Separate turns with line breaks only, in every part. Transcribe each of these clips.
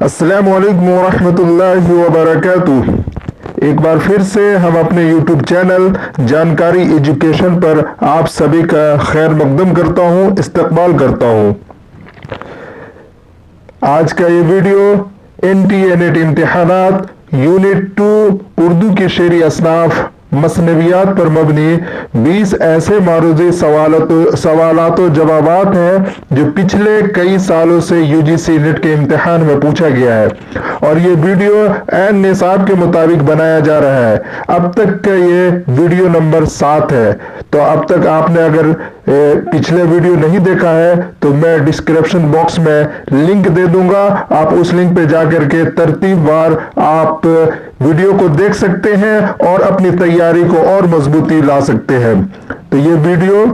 अस्सलामु अलैकुम वरहमतुल्लाहि वबरकातुह। एक बार फिर से हम अपने YouTube चैनल जानकारी एजुकेशन पर आप सभी का खैर मकदम करता हूँ, इस्तकबाल करता हूँ। आज का ये वीडियो NTA नेट इम्तिहानात यूनिट 2 उर्दू की शेरी असनाफ मसनवियात पर मबनी 20 ऐसे मारूजी सवालात जवाबात हैं जो पिछले कई सालों से UGC नेट के इम्तिहान में पूछा गया है और ये वीडियो ऐन निसाब के मुताबिक बनाया जा रहा है। अब तक का ये वीडियो नंबर 7 है। तो अब तक आपने अगर पिछले वीडियो नहीं देखा है तो मैं डिस्क्रिप्शन बॉक्स में लिंक दे दूंगा, आप उस लिंक पे जाकर के तरतीबवार आप वीडियो को देख सकते हैं और अपनी तैयारी को और मजबूती ला सकते हैं। तो ये वीडियो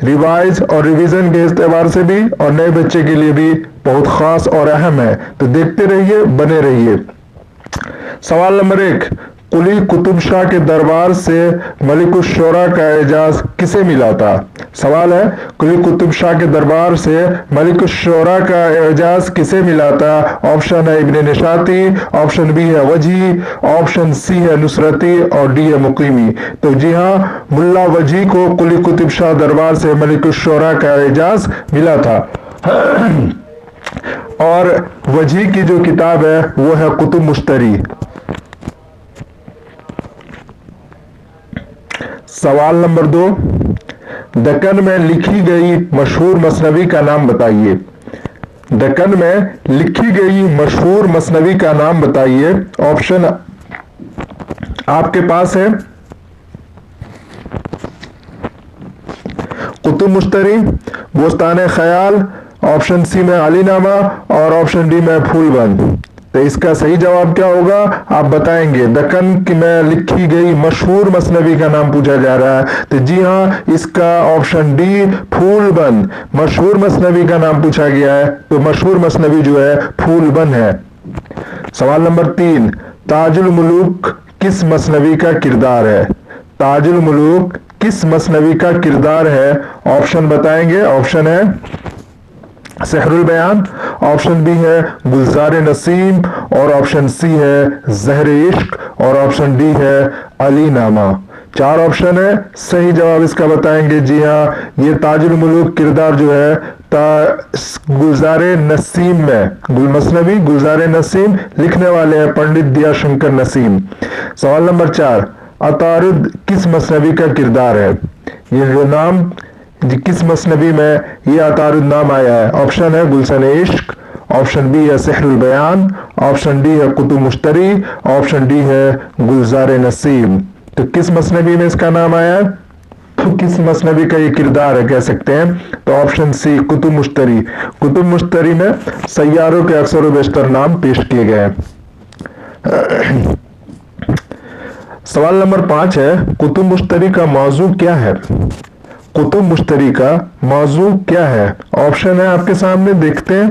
रिवाइज और रिवीजन के एतबार से भी और नए बच्चे के लिए भी बहुत खास और अहम है। तो देखते रहिए, बने रहिए। सवाल नंबर 1, कुली कुतुब शाह के दरबार से मलिकुश शोरा का एजाज किसे मिला था? सवाल है, कुली कुतुब शाह के दरबार से मलिकुश शोरा का एजाज किसे मिला था? ऑप्शन है इब्ने निशाती, ऑप्शन बी है वजी, ऑप्शन सी है नुसरती और डी है मुकीमी। तो जी हाँ, मुल्ला वजी को कुली कुतुब शाह दरबार से मलिकुश शोरा का एजाज मिला था। और वजी की जो किताब है वो है कुतुब मुश्तरी। सवाल नंबर 2, दक्कन में लिखी गई मशहूर मसनवी का नाम बताइए। दक्कन में लिखी गई मशहूर मसनवी का नाम बताइए। ऑप्शन आपके पास है कुतुब मुश्तरी, बोस्तान ख्याल, ऑप्शन सी में अलीनामा और ऑप्शन डी में फूलबंद। तो इसका सही जवाब क्या होगा आप बताएंगे। दक्कन में लिखी गई मशहूर मसनवी का नाम पूछा जा रहा है। तो जी हाँ, इसका ऑप्शन डी फूलबंद, मशहूर मसनवी का नाम पूछा गया है। तो मशहूर मसनवी जो है फूलबंद है। सवाल नंबर 3, ताजुल मुलूक किस मसनवी का किरदार है? ताजुल मुलूक किस मसनवी का किरदार है? ऑप्शन बताएंगे। ऑप्शन है सहरुल बयान, ऑप्शन बी है गुलजार नसीम और ऑप्शन सी है ज़हर इश्क और ऑप्शन डी है अलीनामा। 4 ऑप्शन है, सही जवाब इसका बताएंगे। जी हाँ, ये ताजुल मुलूक किरदार जो है गुलजार नसीम में मसनवी गुलजार नसीम लिखने वाले हैं पंडित दिया शंकर नसीम। सवाल नंबर 4, अतारुद किस मसनवी का किरदार है? ये जो नाम किस मसनवी में ये अतारुद नाम आया है? ऑप्शन है गुलशन इश्क, ऑप्शन बी है सहरुल बयान, ऑप्शन डी है कुतुब मुश्तरी, ऑप्शन डी है गुलजार नसीम। तो किस मसनवी में इसका नाम आया है? तो किस मसनवी का ये किरदार है कह सकते हैं? तो ऑप्शन सी कुतुब मुश्तरी। कुतुब मुश्तरी में सैयारों के अक्सर बेशतर नाम पेश किए गए हैं। सवाल नंबर 5 है, कुतुब मुश्तरी का मौजू क्या है? कुतुब मुश्तरी का मौजू क्या है? ऑप्शन है आपके सामने, देखते हैं।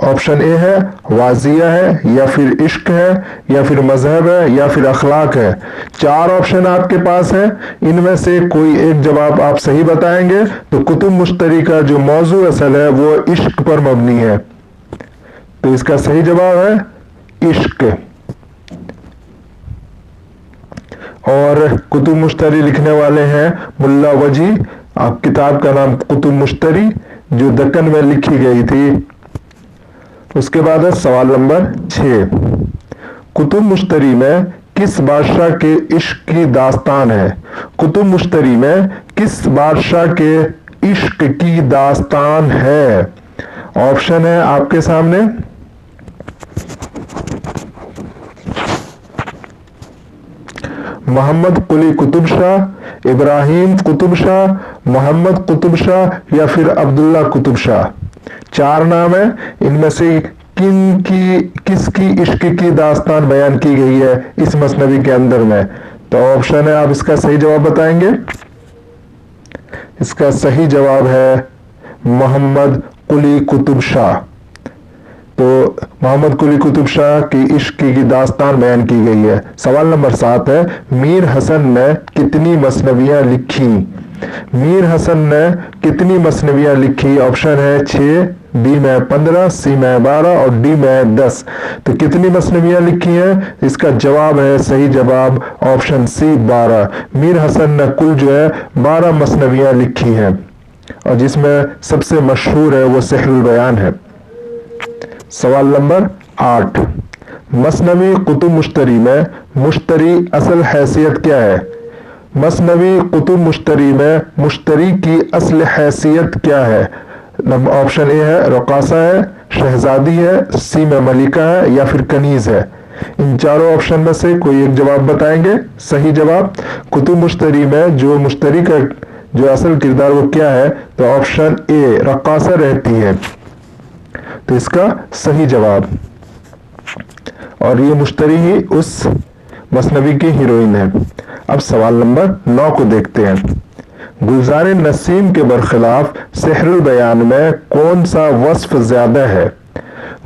ऑप्शन ए है वाजिया है, या फिर इश्क है, या फिर मजहब है, या फिर अखलाक है। 4 ऑप्शन आपके पास है, इनमें से कोई एक जवाब आप सही बताएंगे। तो कुतुब मुश्तरी का जो मौजू असल है वो इश्क पर मबनी है। तो इसका सही जवाब है इश्क। और कुतुब मुश्तरी लिखने वाले हैं मुल्ला वजी। आप किताब का नाम कुतुब मुश्तरी जो दक्कन में लिखी गई थी। उसके बाद है सवाल नंबर 6, कुतुब मुश्तरी में किस बादशाह के इश्क की दास्तान है? कुतुब मुश्तरी में किस बादशाह के इश्क की दास्तान है? ऑप्शन है आपके सामने। मोहम्मद कुली कुतुब शाह, इब्राहिम कुतुब शाह, मोहम्मद कुतुब शाह या फिर अब्दुल्ला कुतुब शाह। 4 नाम है, इनमें से किसकी इश्क की दास्तान बयान की गई है इस मसनवी के अंदर में? तो ऑप्शन है, आप इसका सही जवाब बताएंगे। इसका सही जवाब है मोहम्मद कुली कुतुब शाह। तो मोहम्मद कुली कुतुब शाह की इश्क की दास्तान बयान की गई है। सवाल नंबर 7 है, मीर हसन ने कितनी मसनवियां लिखी? मीर हसन ने कितनी मसनवियाँ लिखी? ऑप्शन है 6, बी में 15, सी में 12 और डी में 10। तो कितनी मसनवियाँ लिखी हैं? इसका जवाब है, सही जवाब ऑप्शन सी 12। मीर हसन ने कुल जो है 12 मसनवियाँ लिखी हैं और जिसमें सबसे मशहूर है वो सेहरुल बयान है। सवाल नंबर 8, मसनवी कुतुब मुश्तरी में मुश्तरी असल हैसियत क्या है? मसनवी कुतुब मुश्तरी में मुश्तरी की असल हैसियत क्या है? ऑप्शन ए है रकासा है, शहजादी है, सी में मलिका है या फिर कनीज है। इन चारों ऑप्शन में से कोई एक जवाब बताएंगे। सही जवाब, कुतुब मुश्तरी में जो मुश्तरी का जो असल किरदार वो क्या है? तो ऑप्शन ए रकासा रहती है, तो इसका सही जवाब। और ये मुश्तरी ही उस मसनवी की हीरोइन है। अब सवाल नंबर 9 को देखते हैं। गुलज़ार नसीम के बरखिलाफ सेहरुल बयान में कौन सा वस्फ ज्यादा है?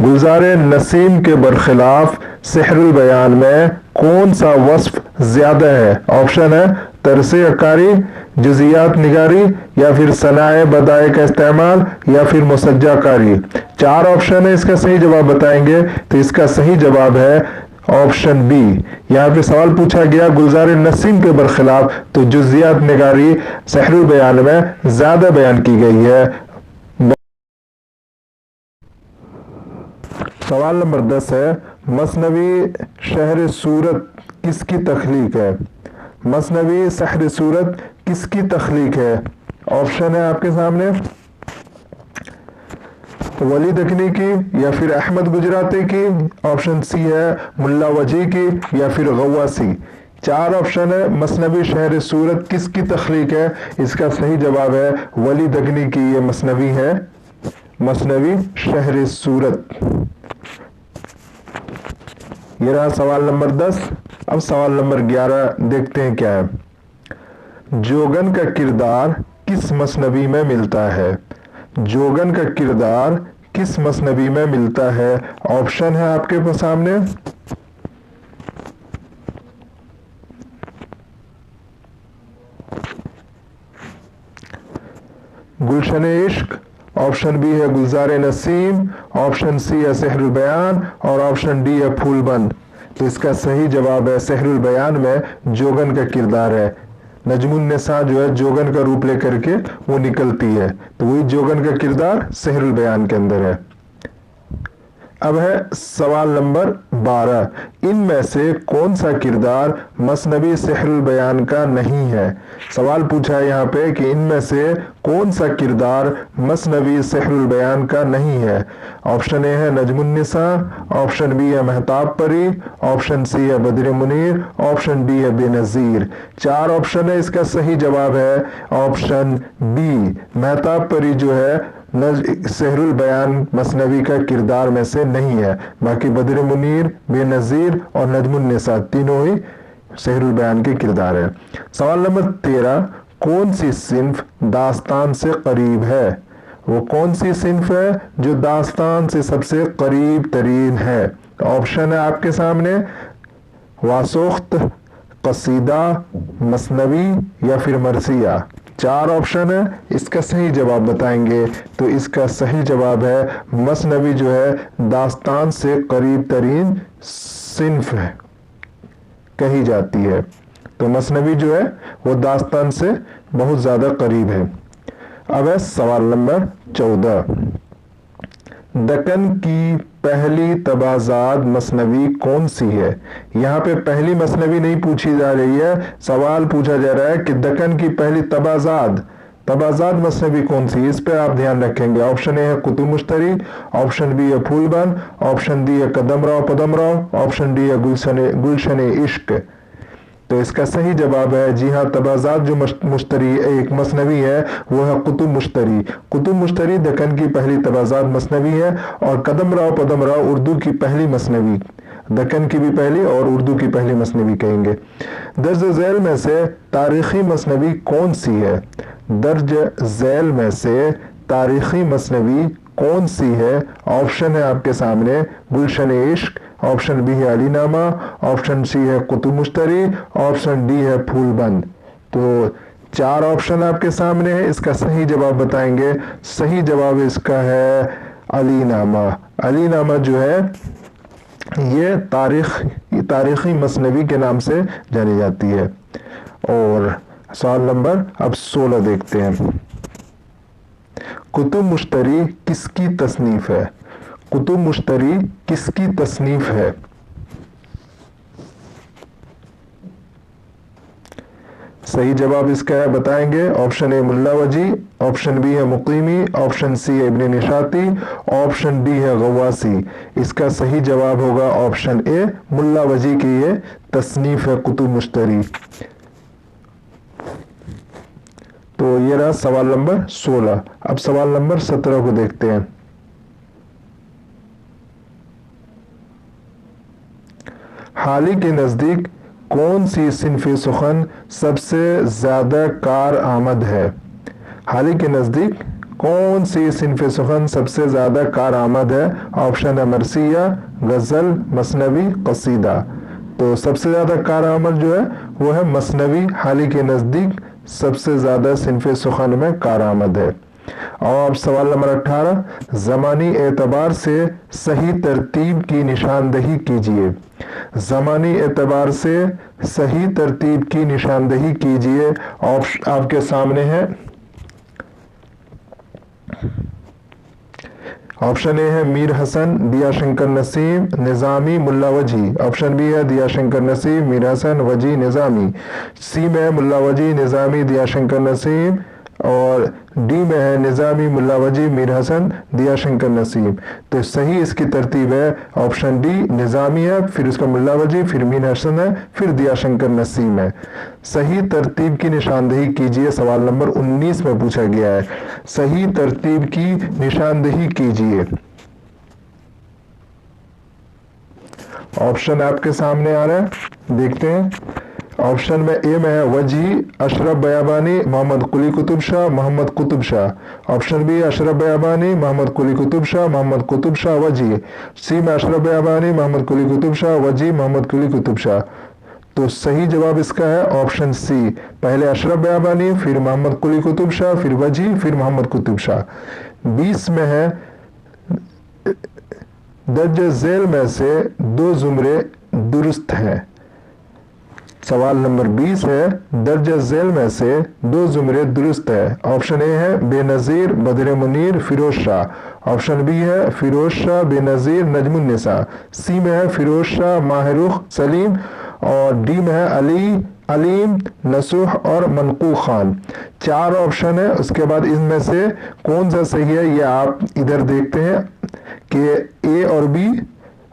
गुलज़ार नसीम के बरखिलाफ सेहरुल बयान में कौन सा वस्फ ज्यादा है? ऑप्शन है तरसे अकारी, जुजियात निगारी या फिर सनाए बदाए का इस्तेमाल या फिर मुसज्जाकारी। 4 ऑप्शन है, इसका सही जवाब बताएंगे। तो इसका सही जवाब है ऑप्शन बी। यहाँ पे सवाल पूछा गया गुलज़ार नसीम के बरखिलाफ, तो जुजियात निगारी सेहरुल बयान में ज्यादा बयान की गई है। सवाल नंबर 10 है, मसनवी शहर सूरत किसकी तख्लीक है? मसनवी शहर सूरत किसकी तख्लीक है? ऑप्शन है आपके सामने वली दखनी की या फिर अहमद गुजराती की। ऑप्शन सी है मुल्ला वजी की या फिर गवासी। 4 ऑप्शन है, मसनवी शहर सूरत किसकी तख्लीक है? इसका सही जवाब है वली दखनी की ये मसनवी है, मसनवी शहर सूरत। ये रहा सवाल नंबर 10। अब सवाल नंबर 11 देखते हैं क्या है। जोगन का किरदार किस मसनवी में मिलता है? जोगन का किरदार किस मसनवी में मिलता है? ऑप्शन है आपके सामने गुलशन इश्क, ऑप्शन बी है गुलज़ार नसीम, ऑप्शन सी है सेहरुल बयान और ऑप्शन डी है फूलबंद। तो इसका सही जवाब है सेहरुल बयान में जोगन का किरदार है। नजमुन्निसा जो है जोगन का रूप लेकर के वो निकलती है, तो वही जोगन का किरदार सेहरुल बयान के अंदर है। अब है सवाल नंबर 12, इनमें से कौन सा किरदार मसनवी सेहरुल बयान का नहीं है? सवाल पूछा है यहाँ पे कि इनमें से कौन सा किरदार मसनवी सेहरुल बयान का नहीं है। ऑप्शन ए है नजमुन्निसा, ऑप्शन बी है महताब परी, ऑप्शन सी है बद्र मुनीर, ऑप्शन डी है बेनजीर। 4 ऑप्शन है, इसका सही जवाब है ऑप्शन बी। महताब परी जो है सेहरुल बयान मसनवी का किरदार में से नहीं है, बाकी बद्र मुनीर, बेनजीर और नजमुन्निसा तीनों ही सेहरुल बयान के किरदार है। सवाल नंबर 13, कौन सी सिन्फ दास्तान से करीब है? वो कौन सी सिन्फ है जो दास्तान से सबसे करीब तरीन है? ऑप्शन है आपके सामने वासुख्त, कसीदा, मसनवी या फिर मरसिया। 4 ऑप्शन है, इसका सही जवाब बताएंगे। तो इसका सही जवाब है मसनवी जो है दास्तान से करीब तरीन सिन्फ है कही जाती है। तो मसनवी जो है वो दास्तान से बहुत ज्यादा करीब है। अब है सवाल नंबर 14, दक्कन की पहली तबाजात मसनवी कौन सी है? यहाँ पे पहली मसनवी नहीं पूछी जा रही है, सवाल पूछा जा रहा है कि दक्कन की पहली तबाजात मसनवी कौन सी? इस पे आप ध्यान रखेंगे। ऑप्शन ए है कुतुब मुश्तरी, ऑप्शन बी है फूलबंद, ऑप्शन डी है कदमराव पदमराव, ऑप्शन डी है गुलशन इश्क। तो इसका सही जवाब है जी हाँ, तबाजात जो मुश्तरी एक मसनवी है वो है कुतुब मुश्तरी। कुतुब मुश्तरी दक्कन की पहली तबाजात मसनवी है और कदमराव पदमराव उर्दू की पहली मसनवी, दक्कन की भी पहली और उर्दू की पहली मसनवी कहेंगे। दर्ज झैल में से तारीखी मसनवी कौन सी है? दर्ज झैल में से तारीखी मसनवी कौन सी है? ऑप्शन है आपके सामने गुलशन इश्क, ऑप्शन बी है अलीनामा, ऑप्शन सी है कुतुब मुश्तरी, ऑप्शन डी है फूलबंद। तो 4 ऑप्शन आपके सामने है, इसका सही जवाब बताएंगे। सही जवाब इसका है अली नामा। अली नामा जो है ये तारीखी मसनवी के नाम से जानी जाती है। और सवाल नंबर अब 16 देखते हैं। कुतुब मुश्तरी किसकी तसनीफ है? कुतुब मुश्तरी किसकी तसनीफ है? सही जवाब इसका है बताएंगे। ऑप्शन ए मुल्ला वजी, ऑप्शन बी है मुकीमी, ऑप्शन सी है इब्न निशाती, ऑप्शन डी है गवासी। इसका सही जवाब होगा ऑप्शन ए मुल्ला वजी की ये तसनीफ है कुतुब मुश्तरी। तो ये रहा सवाल नंबर 16। अब सवाल नंबर 17 को देखते हैं। हाली के नजदीक कौन सी सिन्फ़े सुखन सबसे ज्यादा कार आमद है? हाली के नजदीक कौन सी सिन्फ़े सुखन सबसे ज्यादा कार आमद है? ऑप्शन है मरसिया, गजल, मसनवी, कसीदा। तो सबसे ज्यादा कार आमद जो है वो है मसनवी। हाली के नजदीक सबसे ज्यादा सिन्फ़े सुखन में कार आमद है। और सवाल नंबर 18, ज़मानी एतबार से सही तरतीब की निशानदही कीजिए। ज़मानी एतबार से सही तरतीब की निशानदही कीजिए। ऑप्शन आपके सामने है। ऑप्शन ए है मीर हसन, दिया शंकर नसीम, निज़ामी, मुल्ला वजी। ऑप्शन बी है दिया शंकर नसीम, मीर हसन, वजी, निज़ामी। सी में है मुल्ला वजी, निज़ामी, दिया शंकर नसीम। और डी में है निज़ामी, मुल्ला वजी, मीर हसन, दिया शंकर नसीम। तो सही इसकी तरतीब है ऑप्शन डी, निज़ामी है, फिर उसका मुल्ला वजी, फिर मीर हसन है, फिर दिया शंकर नसीम है। सही तरतीब की निशानदही कीजिए, सवाल नंबर 19 में पूछा गया है। सही तरतीब की निशानदही कीजिए। ऑप्शन आपके सामने आ रहा है, देखते हैं। ऑप्शन में ए में है वजी, अशरफ बयाबानी, मोहम्मद कुली कुतुब शाह, मोहम्मद कुतुब शाह। ऑप्शन बी अशरफ बयाबानी, मोहम्मद कुली कुतुब शाह, मोहम्मद कुतुब शाह, वजी। सी में अशरफ बयाबानी, मोहम्मद कुली कुतुब शाह, वजी, मोहम्मद कुली कुतुब शाह। तो सही जवाब इसका है ऑप्शन सी, पहले अशरफ बयाबानी, फिर मोहम्मद कुली कुतुब शाह, फिर वजी, फिर मोहम्मद कुतुब शाह। 20 में है दर्ज झेल में से 2 जुमरे दुरुस्त हैं। सवाल नंबर 20 है दर्ज झेल में से 2 जुमरे दुरुस्त है। ऑप्शन ए है बेनज़ीर, बदर मुनीर, फिरोज शाह। ऑप्शन बी है फिरोज शाह, बेनज़ीर, नजमुन्निसा। सी में है फिरोज शाह, माहरुख, सलीम। और डी में है अली, अलीम, नसूह और मनकू खान। 4 ऑप्शन है। उसके बाद इनमें से कौन सा सही है ये आप इधर देखते हैं कि ए और बी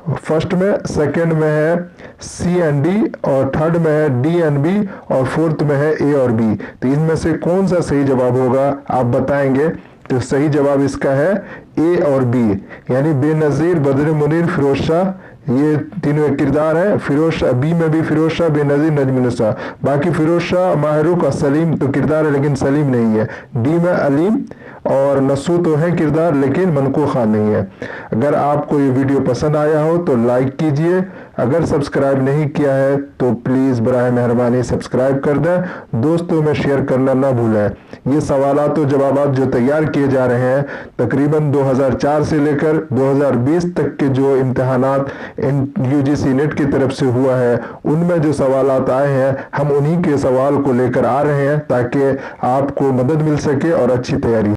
फर्स्ट में, सेकंड में है सी एंड डी, और थर्ड में है डी एंड बी, और फोर्थ में है ए और बी। तो इनमें से कौन सा सही जवाब होगा आप बताएंगे। तो सही जवाब इसका है ए और बी, यानी बेनज़ीर, बदर मुनीर, फिरोज शाह, ये तीनों किरदार हैं। फिरोज शाह बी में भी फिरोज शाह, बेनज़ीर, नजमुन्निसा। बाकी फिरोज शाह, माहरुख और सलीम तो किरदार है लेकिन सलीम नहीं है। डी में अलीम और नसू तो है किरदार लेकिन मनकू खान नहीं है। अगर आपको ये वीडियो पसंद आया हो तो लाइक कीजिए। अगर सब्सक्राइब नहीं किया है तो प्लीज़ बराए मेहरबानी सब्सक्राइब कर दें। दोस्तों में शेयर करना ना भूलें। ये सवालात और जवाबात जो तैयार किए जा रहे हैं तकरीबन 2004 से लेकर 2020 तक के जो इम्तहानात UGC नेट की तरफ से हुआ है उनमें जो सवालात आए हैं हम उन्हीं के सवाल को लेकर आ रहे हैं ताकि आपको मदद मिल सके और अच्छी तैयारी